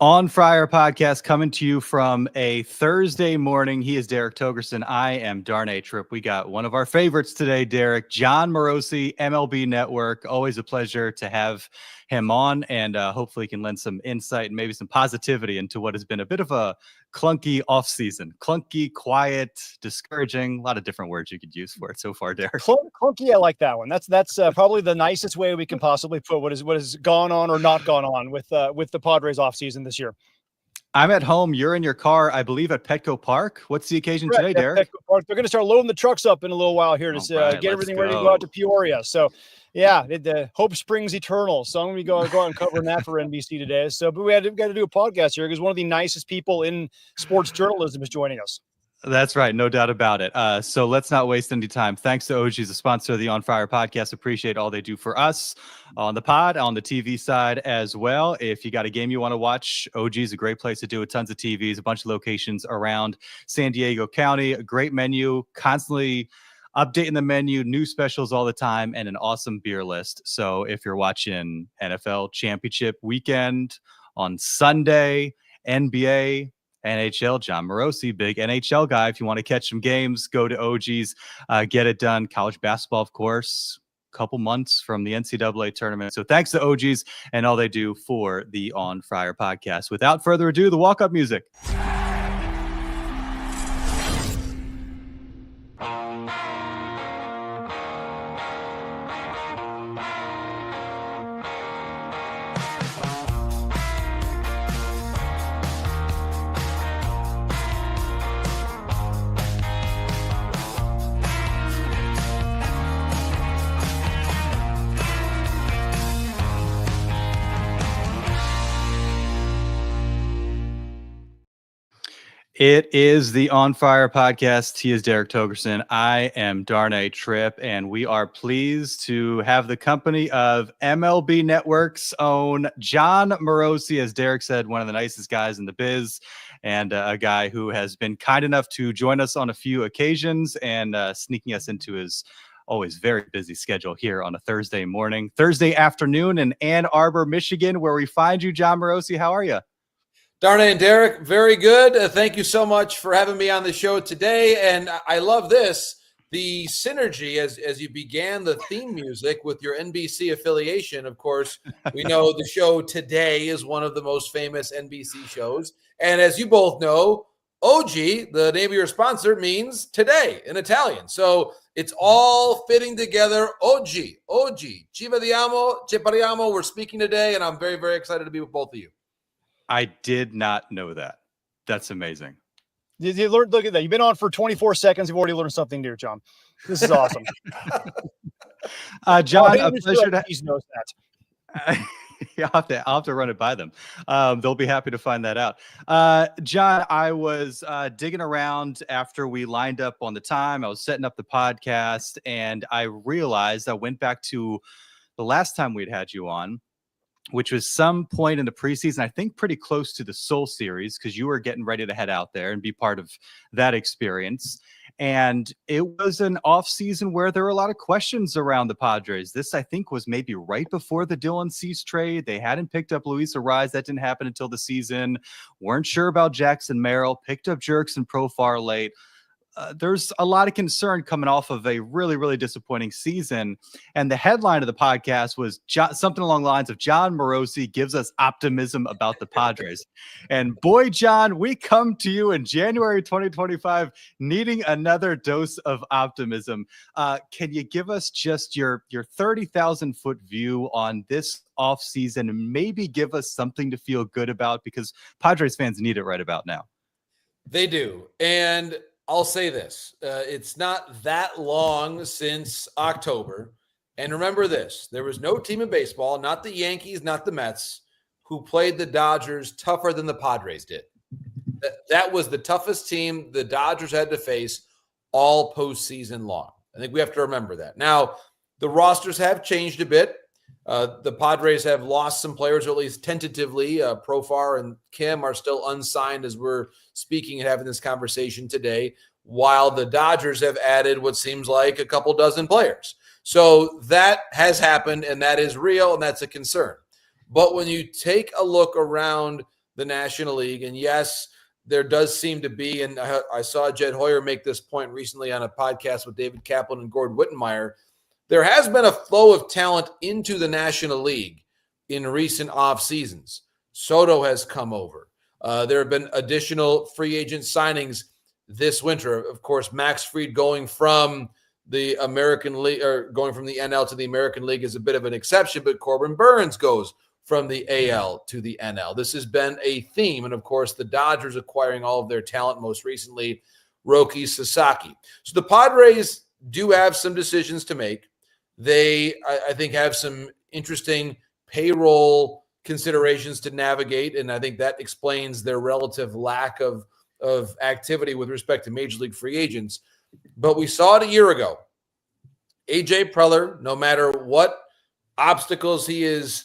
On Friar podcast coming to you from a Thursday morning. He is Derek Togerson. I am Darnay Tripp. We got one of our favorites today, Derek, Jon Morosi, MLB Network. Always a pleasure to have him on, and hopefully he can lend some insight and maybe some positivity into what has been a bit of a clunky offseason. Clunky, quiet, discouraging, a lot of different words you could use for it so far, Derek. Clunky, I like that one. That's probably the nicest way we can possibly put what has gone on or not gone on with the Padres offseason this year. I'm at home. You're in your car, I believe, at Petco Park. What's the occasion today, Derek? Petco Park. They're going to start loading the trucks up in a little while here to get everything ready to go out to Peoria. So, yeah, the Hope Springs Eternal. So I'm going to go out and covering that for NBC today. So, but we got to do a podcast here because one of the nicest people in sports journalism is joining us. That's right. No doubt about it. So let's not waste any time. Thanks to OG's, a sponsor of the On Fire podcast. Appreciate all they do for us on the pod, on the TV side as well. If you got a game you want to watch, OG is a great place to do it. Tons of TVs, a bunch of locations around San Diego County, a great menu, constantly updating the menu, new specials all the time, and an awesome beer list. So if you're watching NFL Championship weekend on Sunday, NBA, NHL, Jon Morosi, big NHL guy. If you want to catch some games, go to OG's, get it done. College basketball, of course, a couple months from the NCAA tournament. So thanks to OG's and all they do for the On Friar podcast. Without further ado, the walk-up music. It is the On Fire podcast. He is Derek Togerson. I am Darnay Tripp, and we are pleased to have the company of MLB Network's own Jon Morosi, as Derek said, one of the nicest guys in the biz, and a guy who has been kind enough to join us on a few occasions and sneaking us into his always very busy schedule here on a Thursday afternoon in Ann Arbor, Michigan, where we find you, Jon Morosi. How are you? Darnay and Derek, very good. Thank you so much for having me on the show today. And I love this, the synergy as you began the theme music with your NBC affiliation. Of course, we know the show today is one of the most famous NBC shows. And as you both know, OG, the name of your sponsor, means today in Italian. So it's all fitting together. OG, ci vediamo, ci parliamo. We're speaking today, and I'm very, very excited to be with both of you. I did not know that. That's amazing. You learned, look at that. You've been on for 24 seconds. You've already learned something new, Jon. This is awesome. Jon, a pleasure to knows that. I'll have to run it by them. They'll be happy to find that out. Jon, I was digging around after we lined up on the time. I was setting up the podcast, and I realized I went back to the last time we'd had you on, which was some point in the preseason, I think pretty close to the Soul Series, because you were getting ready to head out there and be part of that experience. And it was an off season where there were a lot of questions around the Padres. This, I think, was maybe right before the Dylan Cease trade. They hadn't picked up Luis Arraez. That didn't happen until the season. Weren't sure about Jackson Merrill. Picked up Jurickson Profar late. There's a lot of concern coming off of a really, really disappointing season. And the headline of the podcast was something along the lines of Jon Morosi gives us optimism about the Padres. And boy, Jon, we come to you in January 2025 needing another dose of optimism. Can you give us just your 30,000 foot view on this offseason and maybe give us something to feel good about? Because Padres fans need it right about now. They do. And I'll say this, it's not that long since October. And remember this, there was no team in baseball, not the Yankees, not the Mets, who played the Dodgers tougher than the Padres did. That was the toughest team the Dodgers had to face all postseason long. I think we have to remember that. Now, the rosters have changed a bit. The Padres have lost some players, or at least tentatively. Profar and Kim are still unsigned as we're speaking and having this conversation today, while the Dodgers have added what seems like a couple dozen players. So that has happened, and that is real, and that's a concern. But when you take a look around the National League. And yes, there does seem to be, and I saw Jed Hoyer make this point recently on a podcast with David Kaplan and Gordon Wittenmeyer. There has been a flow of talent into the National League in recent off seasons. Soto has come over. There have been additional free agent signings this winter. Of course, Max Fried going from the American League, or going from the NL to the American League, is a bit of an exception, but Corbin Burns goes from the AL to the NL. This has been a theme. And of course, the Dodgers acquiring all of their talent, most recently, Roki Sasaki. So the Padres do have some decisions to make. They, I think, have some interesting payroll considerations to navigate. And I think that explains their relative lack of activity with respect to major league free agents. But we saw it a year ago. AJ Preller, no matter what obstacles he's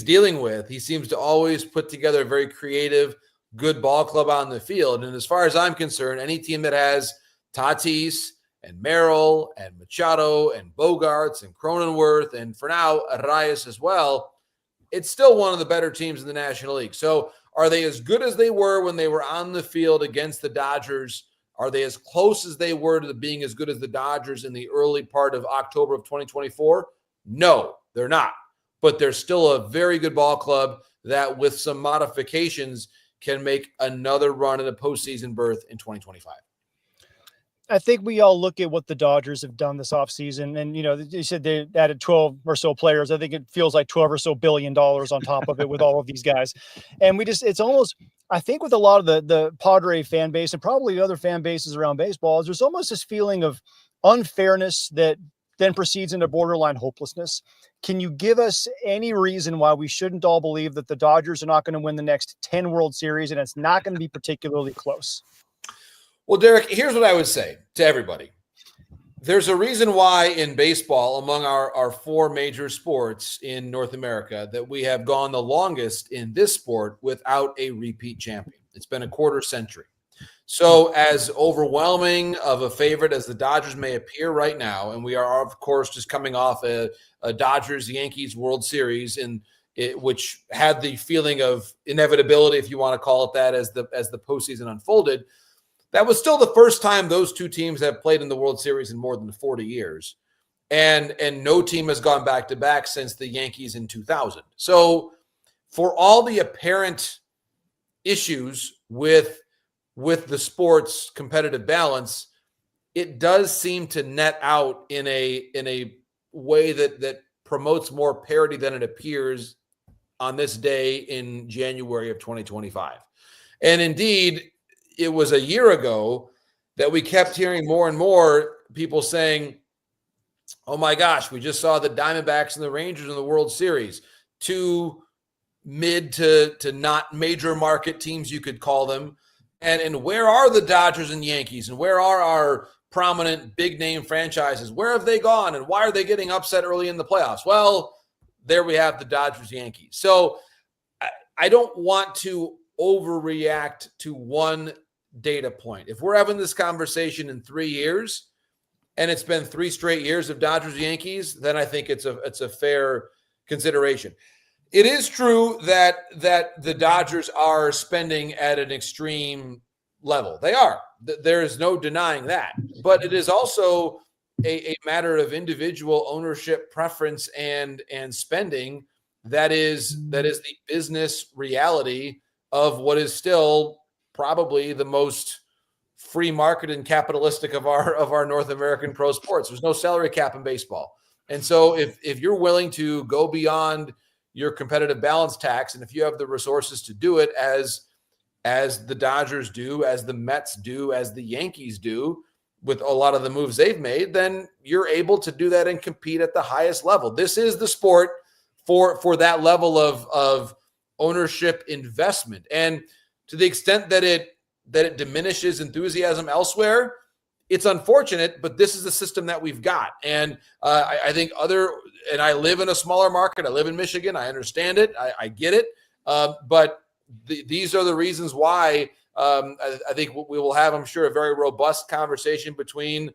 dealing with, he seems to always put together a very creative, good ball club on the field. And as far as I'm concerned, any team that has Tatis and Merrill and Machado and Bogarts and Cronenworth and for now Arias as well, it's still one of the better teams in the National League. So are they as good as they were when they were on the field against the Dodgers? Are they as close as they were to being as good as the Dodgers in the early part of October of 2024? No, they're not. But they're still a very good ball club that with some modifications can make another run at a postseason berth in 2025. I think we all look at what the Dodgers have done this offseason. And, they said they added 12 or so players. I think it feels like $12 or so billion on top of it with all of these guys. And it's almost, I think with a lot of the Padre fan base and probably other fan bases around baseball, there's almost this feeling of unfairness that then proceeds into borderline hopelessness. Can you give us any reason why we shouldn't all believe that the Dodgers are not going to win the next 10 World Series and it's not going to be particularly close? Well, Derek, here's what I would say to everybody. There's a reason why in baseball, among our four major sports in North America, that we have gone the longest in this sport without a repeat champion. It's been a quarter century. So as overwhelming of a favorite as the Dodgers may appear right now, and we are, of course, just coming off a Dodgers-Yankees World Series, which had the feeling of inevitability, if you want to call it that, as the postseason unfolded. That was still the first time those two teams have played in the World Series in more than 40 years. And no team has gone back-to-back since the Yankees in 2000. So for all the apparent issues with the sport's competitive balance, it does seem to net out in a way that promotes more parity than it appears on this day in January of 2025. And indeed, it was a year ago that we kept hearing more and more people saying, oh my gosh, we just saw the Diamondbacks and the Rangers in the World Series, two mid to not major market teams, you could call them. And where are the Dodgers and Yankees? And where are our prominent big name franchises? Where have they gone? And why are they getting upset early in the playoffs? Well, there we have the Dodgers Yankees. So I don't want to overreact to one data point. If we're having this conversation in 3 years and it's been 3 straight years of Dodgers Yankees, then I think it's a fair consideration. It is true that the Dodgers are spending at an extreme level. They are. There is no denying that. But it is also a matter of individual ownership preference and spending that is the business reality of what is still probably the most free market and capitalistic of our North American pro sports. There's no salary cap in baseball. And so if you're willing to go beyond your competitive balance tax, and if you have the resources to do it as the Dodgers do, as the Mets do, as the Yankees do, with a lot of the moves they've made, then you're able to do that and compete at the highest level. This is the sport for that level of ownership investment. And to the extent that it diminishes enthusiasm elsewhere, it's unfortunate, but this is the system that we've got. And I think and I live in a smaller market. I live in Michigan. I understand it. I get it. But these are the reasons why I think we will have, I'm sure, a very robust conversation between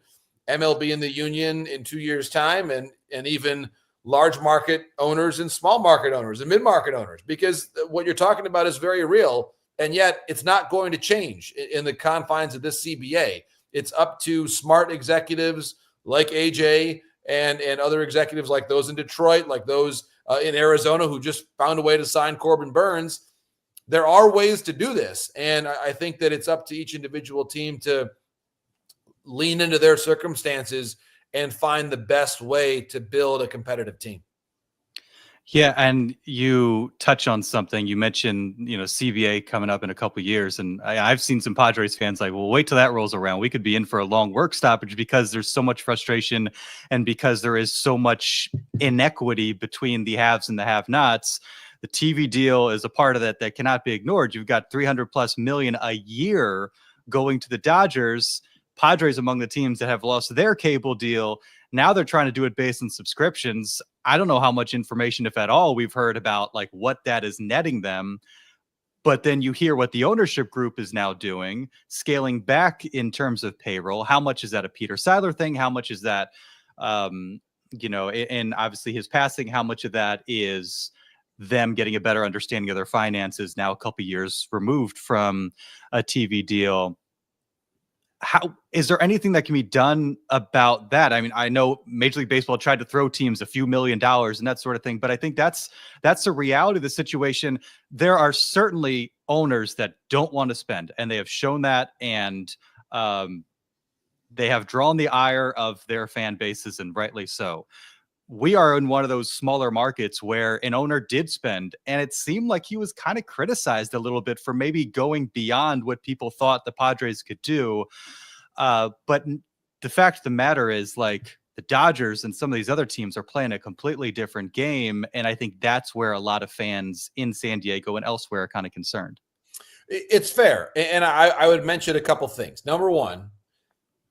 MLB and the union in 2 years' time, and even large market owners and small market owners and mid-market owners, because what you're talking about is very real. And yet it's not going to change in the confines of this CBA. It's up to smart executives like AJ and other executives like those in Detroit, like those in Arizona who just found a way to sign Corbin Burns. There are ways to do this. And I think that it's up to each individual team to lean into their circumstances and find the best way to build a competitive team. Yeah, and you touch on something. You mentioned, CBA coming up in a couple of years, and I've seen some Padres fans like, well, wait till that rolls around. We could be in for a long work stoppage because there's so much frustration and because there is so much inequity between the haves and the have-nots. The TV deal is a part of that cannot be ignored. You've got $300+ million a year going to the Dodgers. Padres among the teams that have lost their cable deal. Now they're trying to do it based on subscriptions. I don't know how much information, if at all, we've heard about like what that is netting them. But then you hear what the ownership group is now doing, scaling back in terms of payroll. How much is that a Peter Seidler thing? How much is that, and obviously his passing, how much of that is them getting a better understanding of their finances now a couple years removed from a TV deal? How is there anything that can be done about that? I mean, I know Major League Baseball tried to throw teams a few $1 million and that sort of thing, but I think that's the reality of the situation. There are certainly owners that don't want to spend, and they have shown that, and they have drawn the ire of their fan bases, and rightly so. We are in one of those smaller markets where an owner did spend, and it seemed like he was kind of criticized a little bit for maybe going beyond what people thought the Padres could do. But the fact of the matter is, like, the Dodgers and some of these other teams are playing a completely different game. And I think that's where a lot of fans in San Diego and elsewhere are kind of concerned. It's fair. And I would mention a couple things. Number one,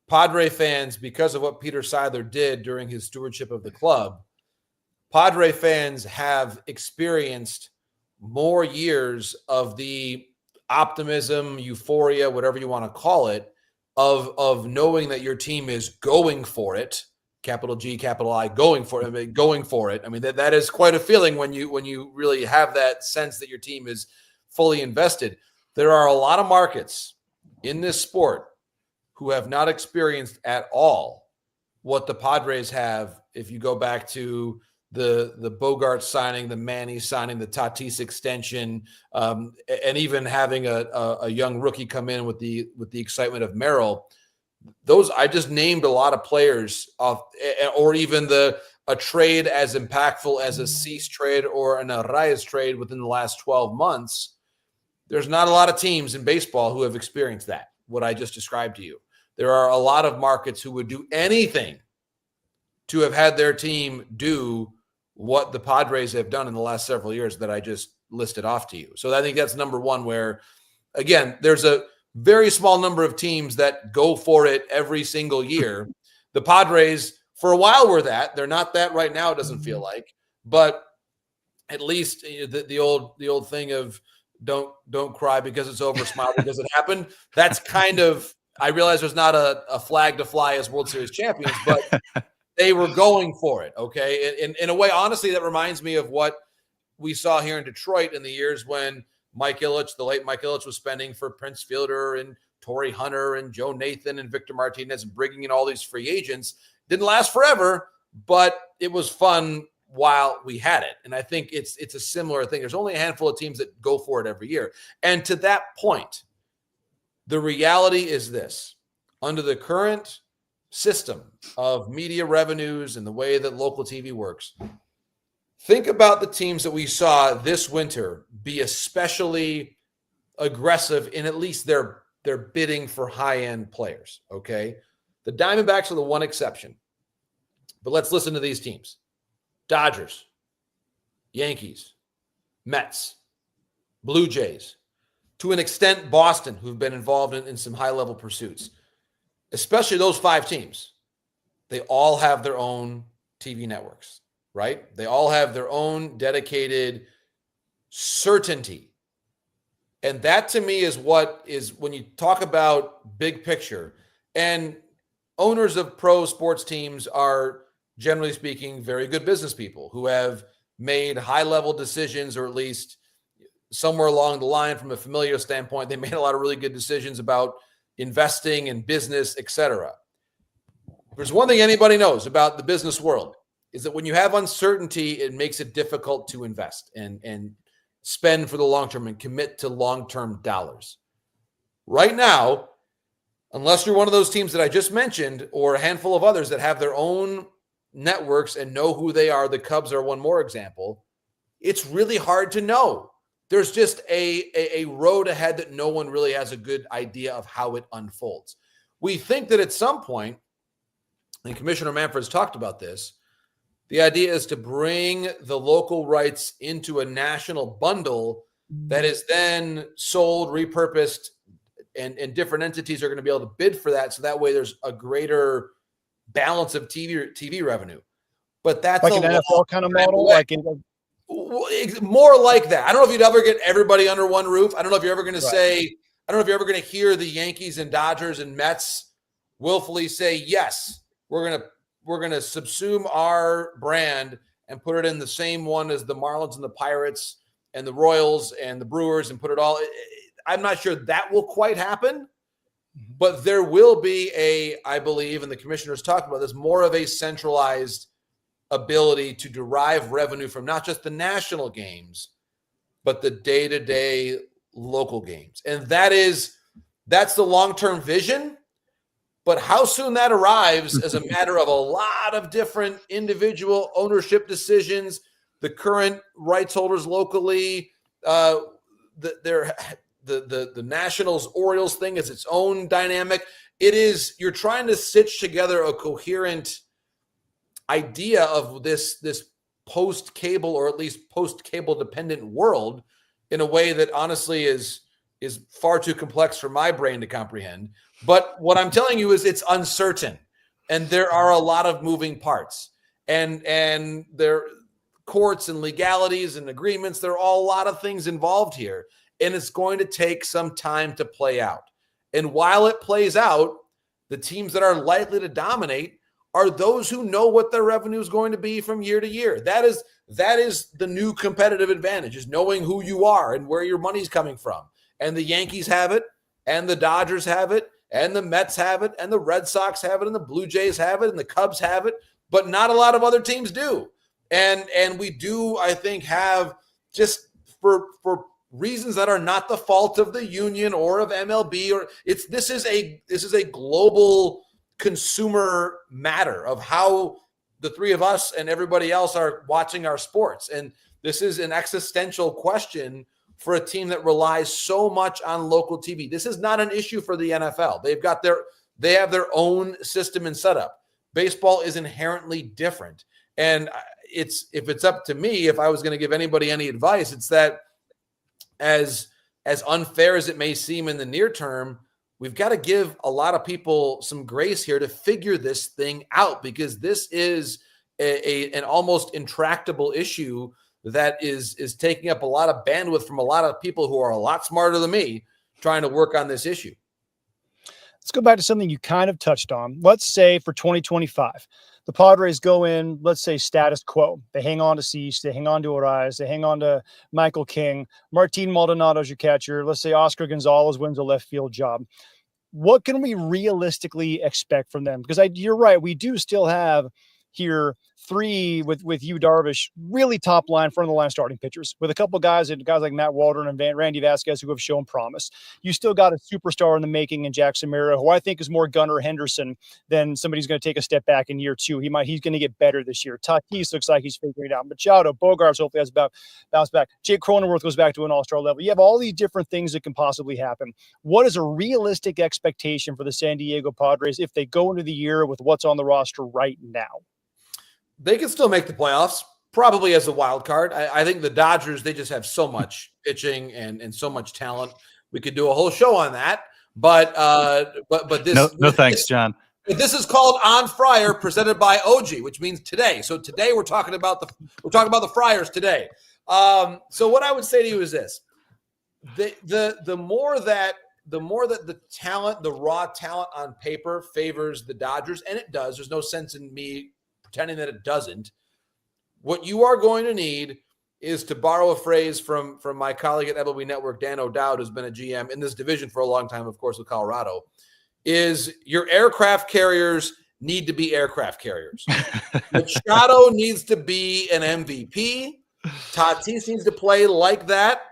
Padre fans, because of what Peter Seidler did during his stewardship of the club, Padre fans have experienced more years of the optimism, euphoria, whatever you want to call it, of knowing that your team is going for it, capital G, capital I, going for it. I mean, that is quite a feeling when you really have that sense that your team is fully invested. There are a lot of markets in this sport who have not experienced at all what the Padres have. If you go back to the Bogart signing, the Manny signing, the Tatis extension, and even having a young rookie come in with the excitement of Merrill, those I just named a lot of players off, or even a trade as impactful as a Cease trade or an Arraez trade within the last 12 months. There's not a lot of teams in baseball who have experienced that, what I just described to you. There are a lot of markets who would do anything to have had their team do what the Padres have done in the last several years that I just listed off to you. So I think that's number one, where, again, there's a very small number of teams that go for it every single year. The Padres, for a while, were that. They're not that right now, it doesn't feel like. But at least the old thing of don't cry because it's over, smile because it happened. That's kind of, I realize there's not a flag to fly as World Series champions, but they were going for it, okay? In a way, honestly, that reminds me of what we saw here in Detroit in the years when Mike Ilitch, the late Mike Ilitch, was spending for Prince Fielder and Torrey Hunter and Joe Nathan and Victor Martinez, and bringing in all these free agents. Didn't last forever, but it was fun while we had it. And I think it's a similar thing. There's only a handful of teams that go for it every year. And to that point, the reality is this: under the current system of media revenues and the way that local TV works, think about the teams that we saw this winter be especially aggressive in at least their bidding for high-end players, okay? The Diamondbacks are the one exception. But let's listen to these teams: Dodgers, Yankees, Mets, Blue Jays, to an extent Boston, who've been involved in some high-level pursuits. Especially those five teams, they all have their own TV networks, right? They all have their own dedicated certainty. And that, to me, is what is, when you talk about big picture, and owners of pro sports teams are generally speaking, very good business people who have made high-level decisions, or at least somewhere along the line from a familiar standpoint, they made a lot of really good decisions about investing in business, etc. There's one thing anybody knows about the business world is that when you have uncertainty, it makes it difficult to invest and spend for the long term and commit to long-term dollars. Right now, unless you're one of those teams that I just mentioned or a handful of others that have their own networks and know who they are, the Cubs are one more example, it's really hard to know. There's just a road ahead that no one really has a good idea of how it unfolds. We think that at some point, and Commissioner Manfred's talked about this, the idea is to bring the local rights into a national bundle that is then sold, repurposed, and different entities are going to be able to bid for that. So that way there's a greater balance of TV revenue. But that's like an NFL kind of model, more like that. I don't know if you'd ever get everybody under one roof. I don't know if you're ever going to say, I don't know if you're ever going to hear the Yankees and Dodgers and Mets willfully say, yes, we're going to subsume our brand and put it in the same one as the Marlins and the Pirates and the Royals and the Brewers and put it all. I'm not sure that will quite happen, but there will be I believe, and the commissioners talked about this, more of a centralized ability to derive revenue from not just the national games, but the day-to-day local games. And that's the long-term vision. But how soon that arrives is a matter of a lot of different individual ownership decisions, the current rights holders locally, the Nationals Orioles thing is its own dynamic. You're trying to stitch together a coherent idea of this post-cable, or at least post-cable dependent world, in a way that honestly is far too complex for my brain to comprehend. But what I'm telling you is it's uncertain, and there are a lot of moving parts, and there courts and legalities and agreements. There are all a lot of things involved here, and it's going to take some time to play out. And while it plays out, the teams that are likely to dominate are those who know what their revenue is going to be from year to year. That is the new competitive advantage, is knowing who you are and where your money's coming from. And the Yankees have it, and the Dodgers have it, and the Mets have it, and the Red Sox have it, and the Blue Jays have it, and the Cubs have it, but not a lot of other teams do. And we do, I think, have, just for reasons that are not the fault of the union or of MLB, or this is a global consumer matter of how the three of us and everybody else are watching our sports. And this is an existential question for a team that relies so much on local TV. This is not an issue for the NFL. They have their own system and setup. Baseball is inherently different. And if it's up to me, if I was going to give anybody any advice, it's that as unfair as it may seem in the near term, we've got to give a lot of people some grace here to figure this thing out, because this is an almost intractable issue that is taking up a lot of bandwidth from a lot of people who are a lot smarter than me trying to work on this issue. Let's go back to something you kind of touched on. Let's say for 2025, the Padres go in, let's say status quo. They hang on to Cease, they hang on to Arias, they hang on to Michael King, Martin Maldonado's your catcher. Let's say Oscar Gonzalez wins a left field job. What can we realistically expect from them? Because you're right, we do still have here three with you, Darvish, really top line, front of the line starting pitchers, with a couple guys like Matt Waldron and Randy Vasquez who have shown promise. You still got a superstar in the making in Jackson Merrill, who I think is more Gunnar Henderson than somebody who's going to take a step back in year two. He's going to get better this year. Tatis looks like he's figuring it out. Machado, Bogarts hopefully has bounce back. Jake Cronenworth goes back to an all-star level. You have all these different things that can possibly happen. What is a realistic expectation for the San Diego Padres if they go into the year with what's on the roster right now? They can still make the playoffs, probably as a wild card. I think the Dodgers, they just have so much pitching and so much talent. We could do a whole show on that. But this no thanks, John. This is called On Friar, presented by OG, which means today. So today we're talking about the Friars today. So what I would say to you is this: the more that the talent, the raw talent on paper favors the Dodgers, and it does. There's no sense in me pretending that it doesn't. What you are going to need is, to borrow a phrase from my colleague at MLB Network, Dan O'Dowd, who's been a GM in this division for a long time, of course, with Colorado, is your aircraft carriers need to be aircraft carriers. Machado needs to be an MVP. Tatis needs to play like that.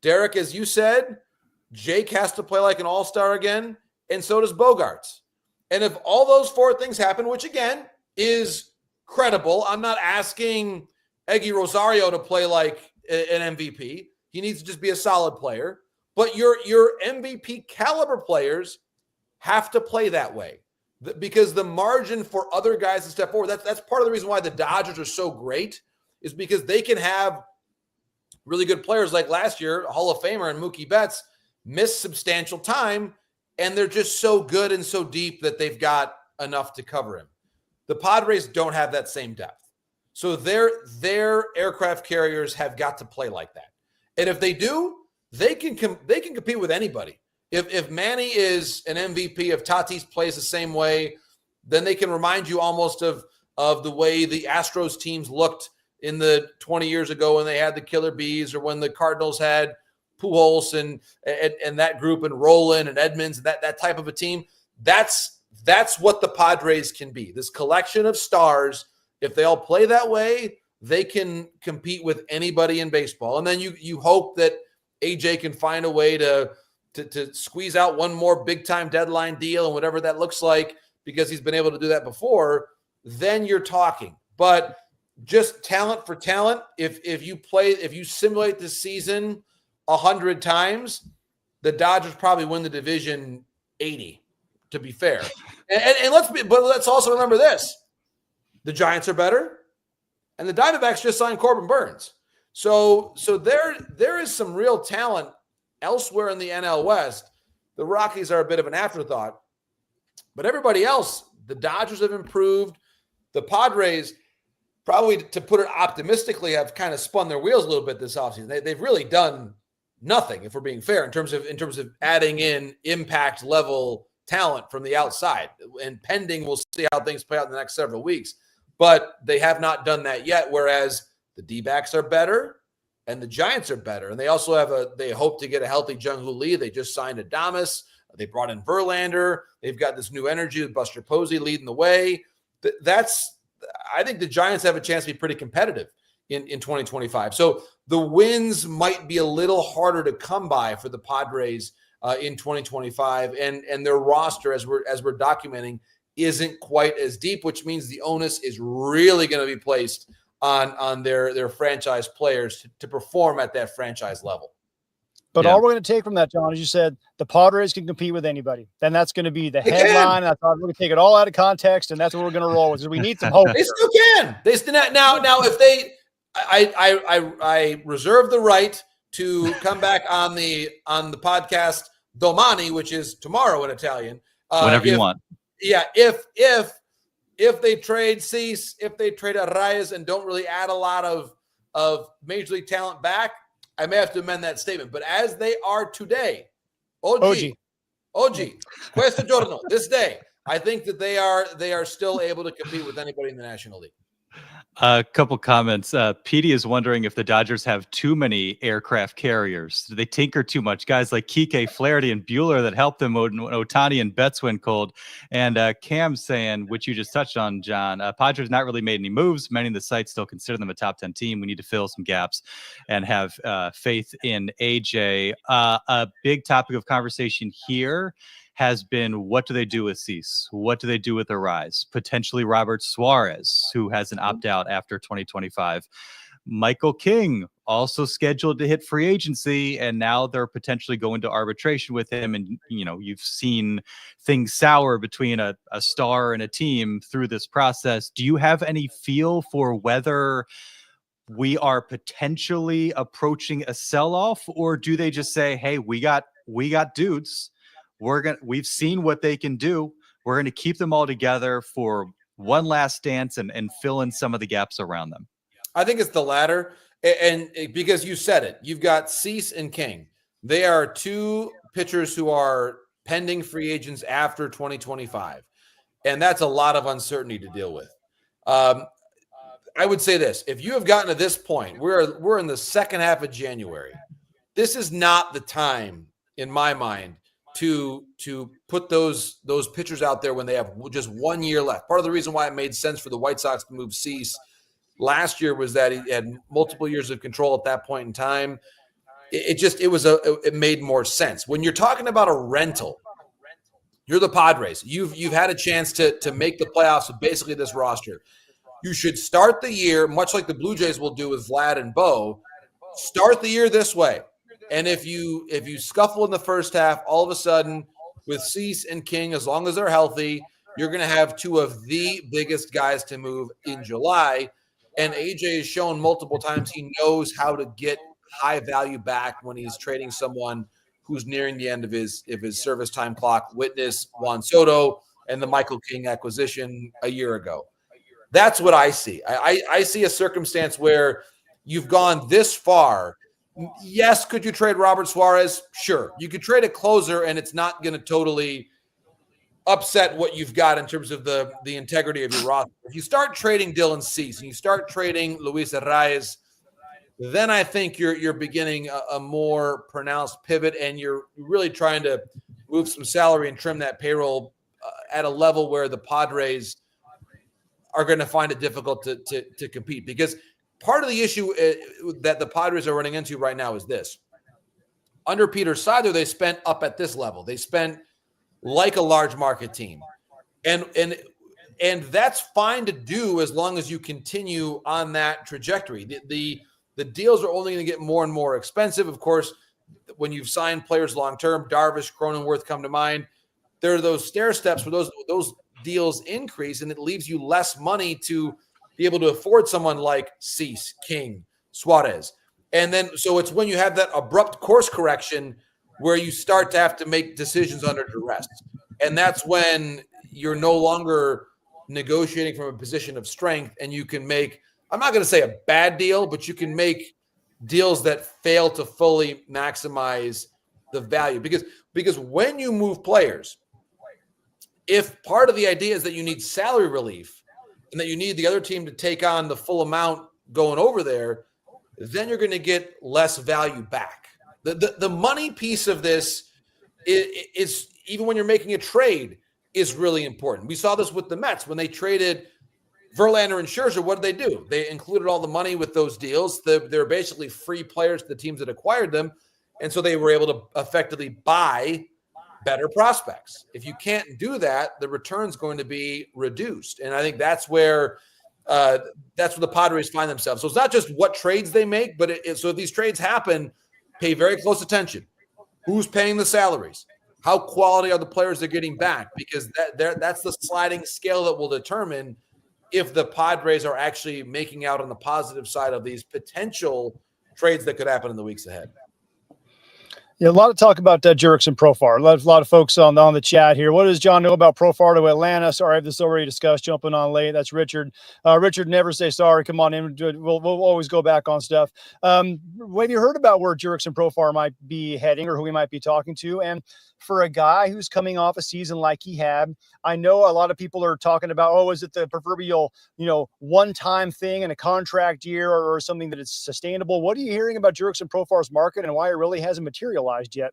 Derek, as you said, Jake has to play like an all-star again, and so does Bogarts. And if all those four things happen, which, again, is credible, I'm not asking Eggy Rosario to play like an MVP. He needs to just be a solid player. But your MVP caliber players have to play that way, because the margin for other guys to step forward, that's part of the reason why the Dodgers are so great, is because they can have really good players like last year, Hall of Famer and Mookie Betts, miss substantial time, and they're just so good and so deep that they've got enough to cover him. The Padres don't have that same depth. So their aircraft carriers have got to play like that. And if they do, they can compete with anybody. If Manny is an MVP, if Tatis plays the same way, then they can remind you almost of the way the Astros teams looked in the 20 years ago when they had the Killer Bees, or when the Cardinals had Pujols and that group, and Roland and Edmonds, that type of a team. That's what the Padres can be. This collection of stars. If they all play that way, they can compete with anybody in baseball. And then you hope that AJ can find a way to squeeze out one more big-time deadline deal, and whatever that looks like, because he's been able to do that before, then you're talking. But just talent for talent, if you simulate the season 100 times, the Dodgers probably win the division 80, to be fair. And let's also remember this. The Giants are better, and the Diamondbacks just signed Corbin Burns. So there is some real talent elsewhere in the NL West. The Rockies are a bit of an afterthought, but everybody else, the Dodgers have improved. The Padres, probably, to put it optimistically, have kind of spun their wheels a little bit this offseason. They've really done nothing, if we're being fair, in terms of adding in impact level talent from the outside. And pending, we'll see how things play out in the next several weeks. But they have not done that yet, whereas the D-backs are better and the Giants are better. And they also they hope to get a healthy Jung-Hoo Lee. They just signed Adames. They brought in Verlander. They've got this new energy with Buster Posey leading the way. I think the Giants have a chance to be pretty competitive in 2025. So the wins might be a little harder to come by for the Padres in 2025. And their roster, as we're documenting, isn't quite as deep, which means the onus is really going to be placed on their franchise players to perform at that franchise level. But all we're going to take from that, John, as you said, the Padres can compete with anybody. Then that's going to be the headline. I thought we're going to take it all out of context, and that's what we're going to roll with. So we need some hope. They still can. They still now if they, I reserve the right to come back on the podcast Domani, which is tomorrow in Italian. Whenever you want. Yeah, if they trade Cease, if they trade Arraez and don't really add a lot of major league talent back, I may have to amend that statement. But as they are today, Oggi, questo giorno, this day, I think that they are still able to compete with anybody in the National League. A couple comments. Petey is wondering if the Dodgers have too many aircraft carriers. Do they tinker too much? Guys like Kike, Flaherty, and Buehler that helped them when Ohtani and Betts went cold. And Cam saying, which you just touched on, John, Padres not really made any moves. Many of the sites still consider them a top 10 team. We need to fill some gaps and have faith in AJ. A big topic of conversation here has been, what do they do with Cease? What do they do with Arraez? Potentially Robert Suarez, who has an opt-out after 2025. Michael King, also scheduled to hit free agency, and now they're potentially going to arbitration with him. And, you've seen things sour between a star and a team through this process. Do you have any feel for whether we are potentially approaching a sell-off, or do they just say, hey, we got dudes. We've seen what they can do. We're going to keep them all together for one last dance and fill in some of the gaps around them. I think it's the latter. And because you said it, you've got Cease and King. They are two pitchers who are pending free agents after 2025. And that's a lot of uncertainty to deal with. I would say this: if you have gotten to this point, we're in the second half of January. This is not the time, in my mind, to put those pitchers out there when they have just 1 year left. Part of the reason why it made sense for the White Sox to move Cease last year was that he had multiple years of control at that point in time. It made more sense. When you're talking about a rental, you're the Padres. You've had a chance to make the playoffs with basically this roster. You should start the year, much like the Blue Jays will do with Vlad and Bo, start the year this way. And if you scuffle in the first half, all of a sudden with Cease and King, as long as they're healthy, you're going to have two of the biggest guys to move in July. And AJ has shown multiple times he knows how to get high value back when he's trading someone who's nearing the end of his service time clock. Witness Juan Soto and the Michael King acquisition a year ago. That's what I see. I see a circumstance where you've gone this far. Yes, could you trade Robert Suarez? Sure. You could trade a closer, and it's not going to totally upset what you've got in terms of the integrity of your roster. If you start trading Dylan Cease and you start trading Luis Arraez, then I think you're beginning a more pronounced pivot, and you're really trying to move some salary and trim that payroll at a level where the Padres are going to find it difficult to compete. Because part of the issue that the Padres are running into right now is this. Under Peter Seidler, they spent up at this level. They spent like a large market team. And that's fine to do as long as you continue on that trajectory. The deals are only going to get more and more expensive. Of course, when you've signed players long-term, Darvish, Cronenworth come to mind. There are those stair steps where those deals increase, and it leaves you less money to be able to afford someone like Cease, King, Suarez. And then, so it's when you have that abrupt course correction where you start to have to make decisions under duress. And that's when you're no longer negotiating from a position of strength, and you can make, I'm not going to say a bad deal, but you can make deals that fail to fully maximize the value. Because when you move players, if part of the idea is that you need salary relief and that you need the other team to take on the full amount going over there, then you're going to get less value back. The money piece of this is even when you're making a trade, is really important. We saw this with the Mets when they traded Verlander and Scherzer. What did they do? They included all the money with those deals. They're basically free players to the teams that acquired them, and so they were able to effectively buy better prospects. If you can't do that, the return's going to be reduced. And I think that's where the Padres find themselves. So it's not just what trades they make, but so if these trades happen, pay very close attention. Who's paying the salaries? How quality are the players they're getting back? Because that's the sliding scale that will determine if the Padres are actually making out on the positive side of these potential trades that could happen in the weeks ahead. Yeah, a lot of talk about Jurickson Profar. A lot of folks on the chat here. What does John know about Profar to Atlanta? Sorry, I have this already discussed. Jumping on late. That's Richard. Richard, never say sorry. Come on in. We'll always go back on stuff. Have you heard about where Jurickson Profar might be heading or who we might be talking to? And for a guy who's coming off a season like he had, I know a lot of people are talking about, is it the proverbial, one-time thing in a contract year or something that is sustainable? What are you hearing about Jurickson Profar's market and why it really hasn't materialized yet?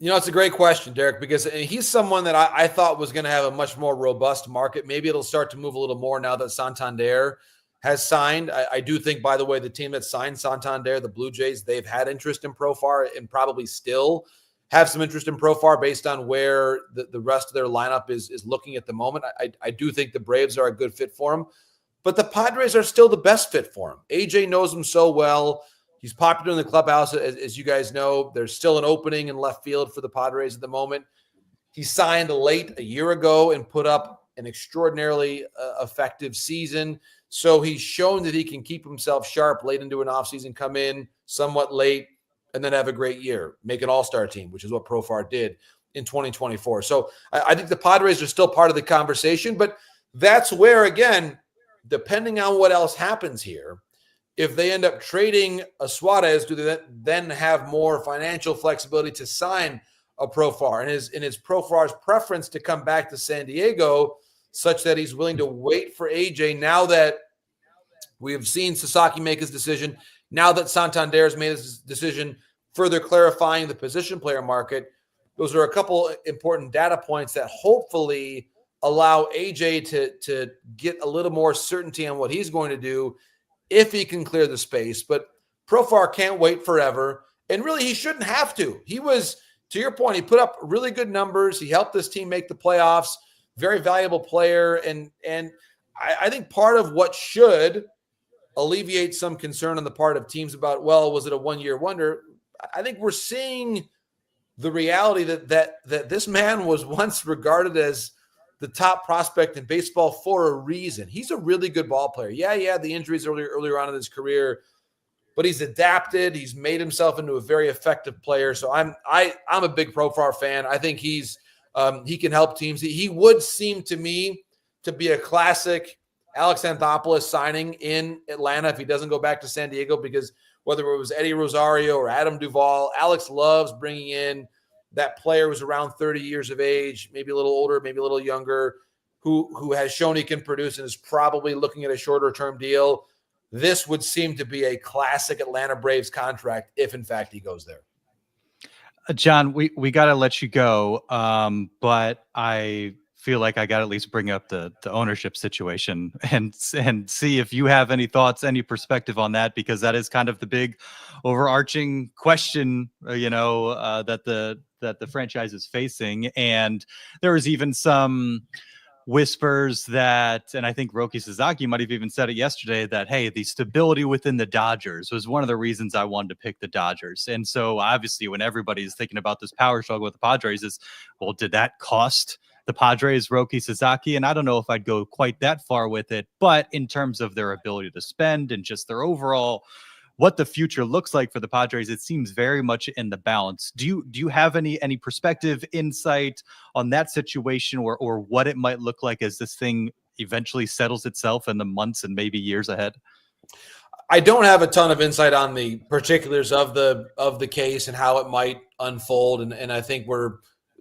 It's a great question, Derek, because he's someone that I thought was going to have a much more robust market. Maybe it'll start to move a little more now that Santander has signed. I do think, by the way, the team that signed Santander, the Blue Jays, they've had interest in Profar and probably still have some interest in Profar based on where the rest of their lineup is looking at the moment. I do think the Braves are a good fit for him, but the Padres are still the best fit for him. AJ knows him so well. He's popular in the clubhouse, as you guys know. There's still an opening in left field for the Padres at the moment. He signed late a year ago and put up an extraordinarily effective season. So he's shown that he can keep himself sharp late into an offseason, come in somewhat late, and then have a great year, make an all-star team, which is what Profar did in 2024. So I think the Padres are still part of the conversation, but that's where, again, depending on what else happens here, if they end up trading a Suarez, do they then have more financial flexibility to sign a Profar? And his Profar's preference to come back to San Diego such that he's willing to wait for AJ now that we have seen Sasaki make his decision, now that Santander has made his decision, further clarifying the position player market. Those are a couple important data points that hopefully allow AJ to get a little more certainty on what he's going to do if he can clear the space. But Profar can't wait forever. And really, he shouldn't have to. He was, to your point, he put up really good numbers. He helped this team make the playoffs. Very valuable player. And I think part of what should alleviate some concern on the part of teams about, well, was it a one-year wonder? I think we're seeing the reality that this man was once regarded as the top prospect in baseball for a reason. He's a really good ball player. Yeah, the injuries earlier on in his career, but he's adapted. He's made himself into a very effective player. So I'm a big Profar fan. I think he can help teams. He would seem to me to be a classic Alex Anthopoulos signing in Atlanta if he doesn't go back to San Diego, because whether it was Eddie Rosario or Adam Duvall, Alex loves bringing in that player who's around 30 years of age, maybe a little older, maybe a little younger, who has shown he can produce and is probably looking at a shorter-term deal. This would seem to be a classic Atlanta Braves contract if, in fact, he goes there. John, we got to let you go, but I feel like I got to at least bring up the ownership situation and see if you have any thoughts, any perspective on that, because that is kind of the big overarching question, that the franchise is facing. And there was even some whispers that, and I think Roki Sasaki might have even said it yesterday, that, hey, the stability within the Dodgers was one of the reasons I wanted to pick the Dodgers. And so obviously when everybody's thinking about this power struggle with the Padres is, well, did that cost the Padres Roki Sasaki? And I don't know if I'd go quite that far with it, but in terms of their ability to spend and just their overall, what the future looks like for the Padres, it seems very much in the balance. Do you have any perspective, insight on that situation, or what it might look like as this thing eventually settles itself in the months and maybe years ahead? I don't have a ton of insight on the particulars of the case and how it might unfold, and I think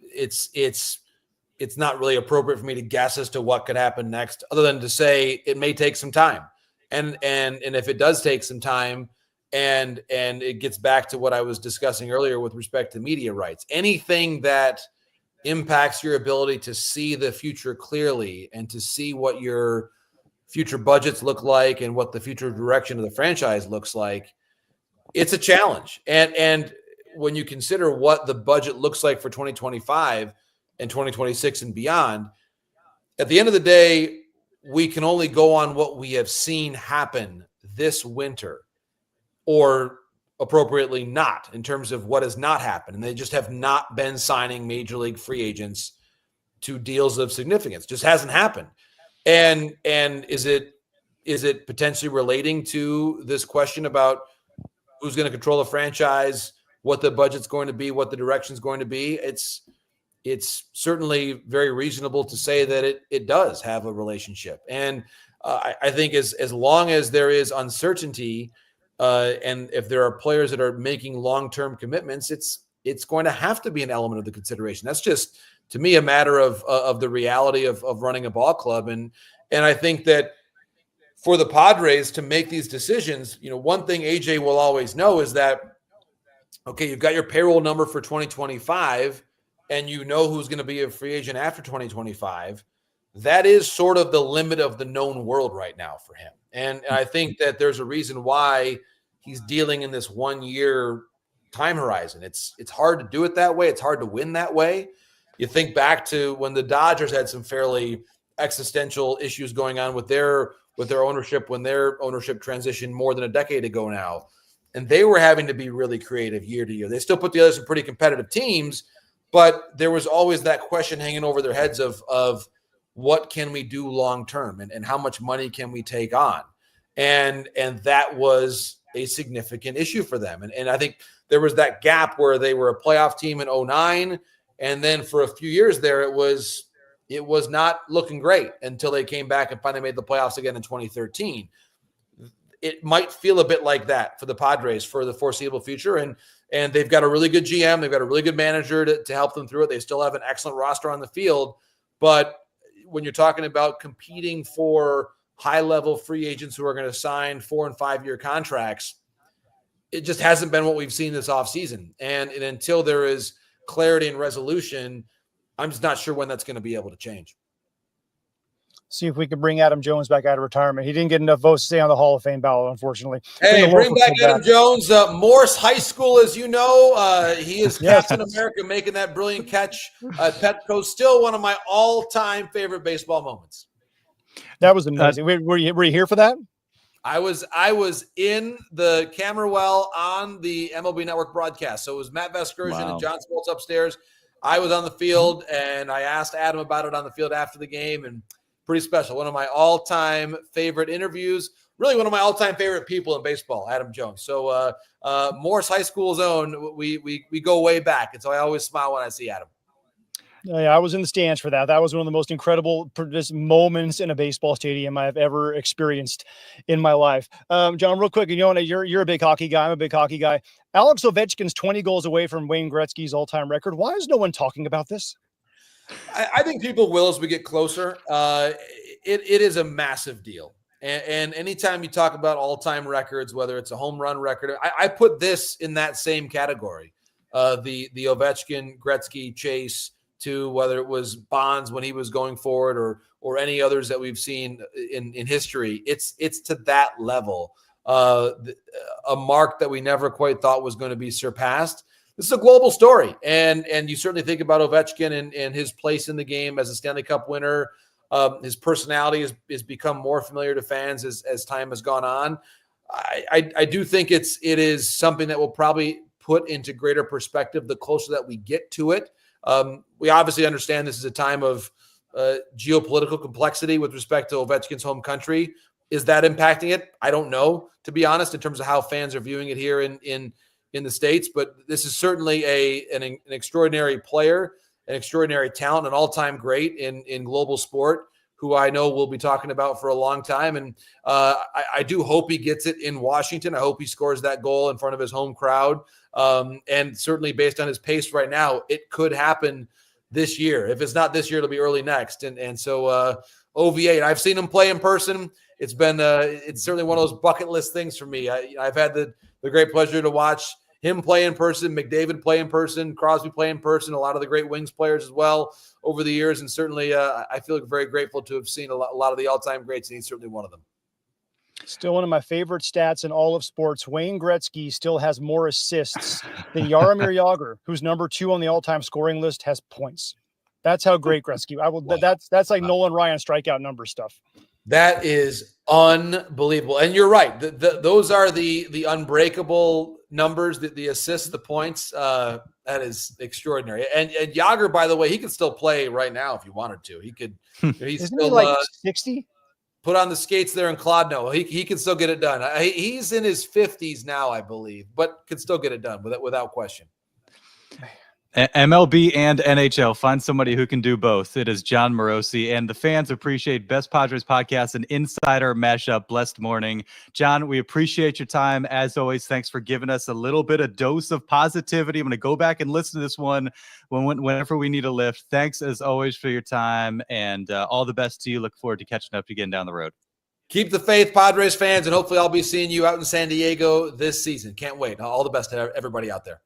it's not really appropriate for me to guess as to what could happen next, other than to say it may take some time, and if it does take some time. And it gets back to what I was discussing earlier with respect to media rights. Anything that impacts your ability to see the future clearly and to see what your future budgets look like and what the future direction of the franchise looks like, it's a challenge. And when you consider what the budget looks like for 2025 and 2026 and beyond, at the end of the day, we can only go on what we have seen happen this winter, or appropriately not, in terms of what has not happened. And they just have not been signing major league free agents to deals of significance. Just hasn't happened. And is it potentially relating to this question about who's going to control the franchise, what the budget's going to be, what the direction's going to be? It's certainly very reasonable to say that it does have a relationship. And I think as long as there is uncertainty, and if there are players that are making long-term commitments, it's going to have to be an element of the consideration. That's just, to me, a matter of the reality of running a ball club. And I think that for the Padres to make these decisions, one thing AJ will always know is that, okay, you've got your payroll number for 2025, and you know who's going to be a free agent after 2025. That is sort of the limit of the known world right now for him. And I think that there's a reason why he's dealing in this 1 year time horizon. It's hard to do it that way. It's hard to win that way. You think back to when the Dodgers had some fairly existential issues going on with their ownership, when their ownership transitioned more than a decade ago now, and they were having to be really creative year to year. They still put together some pretty competitive teams, but there was always that question hanging over their heads of what can we do long-term and how much money can we take on? And that was a significant issue for them. And I think there was that gap where they were a playoff team in 2009. And then for a few years there, it was not looking great until they came back and finally made the playoffs again in 2013. It might feel a bit like that for the Padres for the foreseeable future. And they've got a really good GM. They've got a really good manager to help them through it. They still have an excellent roster on the field, but when you're talking about competing for high-level free agents who are going to sign 4 and 5 year contracts, it just hasn't been what we've seen this offseason. And until there is clarity and resolution, I'm just not sure when that's going to be able to change. See if we can bring Adam Jones back out of retirement. He didn't get enough votes to stay on the Hall of Fame ballot, unfortunately. Hey, bring back Adam Jones. Morse High School, as you know, he is Captain America, making that brilliant catch at Petco. Still one of my all-time favorite baseball moments. That was amazing. Were you here for that? I was in the camera well on the MLB Network broadcast. So it was Matt Vescursion and John Smoltz upstairs. I was on the field, and I asked Adam about it on the field after the game, and pretty special. One of my all-time favorite interviews. Really one of my all-time favorite people in baseball, Adam Jones. So Morse High School's own, we go way back. And so I always smile when I see Adam. Yeah, I was in the stands for that. That was one of the most incredible moments in a baseball stadium I've ever experienced in my life. John, real quick, you're a big hockey guy. I'm a big hockey guy. Alex Ovechkin's 20 goals away from Wayne Gretzky's all-time record. Why is no one talking about this? I think people will as we get closer. It is a massive deal. And anytime you talk about all-time records, whether it's a home run record, I put this in that same category. The Ovechkin, Gretzky chase, to whether it was Bonds when he was going forward or any others that we've seen in history. It's to that level, a mark that we never quite thought was going to be surpassed. This is a global story. And you certainly think about Ovechkin and his place in the game as a Stanley Cup winner. His personality has become more familiar to fans as time has gone on. I do think it is something that will probably put into greater perspective the closer that we get to it. We obviously understand this is a time of geopolitical complexity with respect to Ovechkin's home country. Is that impacting it? I don't know, to be honest, in terms of how fans are viewing it here in the States. But this is certainly an extraordinary player, an extraordinary talent, an all-time great in global sport, who I know we'll be talking about for a long time. And I do hope he gets it in Washington. I hope he scores that goal in front of his home crowd. And certainly based on his pace right now, it could happen this year. If it's not this year, it'll be early next. And so OVA, I've seen him play in person. It's been it's certainly one of those bucket list things for me. I've had the great pleasure to watch him play in person, McDavid play in person, Crosby play in person, a lot of the great Wings players as well over the years. And certainly I feel very grateful to have seen a lot of the all-time greats, and he's certainly one of them. Still one of my favorite stats in all of sports. Wayne Gretzky still has more assists than Jaromir Jagr, who's number 2 on the all-time scoring list, has points. That's how great Gretzky. That's like Nolan Ryan strikeout number stuff. That is unbelievable. And you're right. Those are the unbreakable numbers, the assists, the points. That is extraordinary. And Jagr, by the way, he could still play right now if he wanted to. He could. He's Isn't still he like 60. Put on the skates there in Clodno. He can still get it done. He's in his 50s now, I believe, but can still get it done without question. MLB and NHL. Find somebody who can do both. It is Jon Morosi, and the fans appreciate Best Padres Podcast, an insider mashup. Blessed morning. John, we appreciate your time. As always, thanks for giving us a little bit of dose of positivity. I'm going to go back and listen to this one whenever we need a lift. Thanks, as always, for your time, and all the best to you. Look forward to catching up again down the road. Keep the faith, Padres fans, and hopefully I'll be seeing you out in San Diego this season. Can't wait. All the best to everybody out there.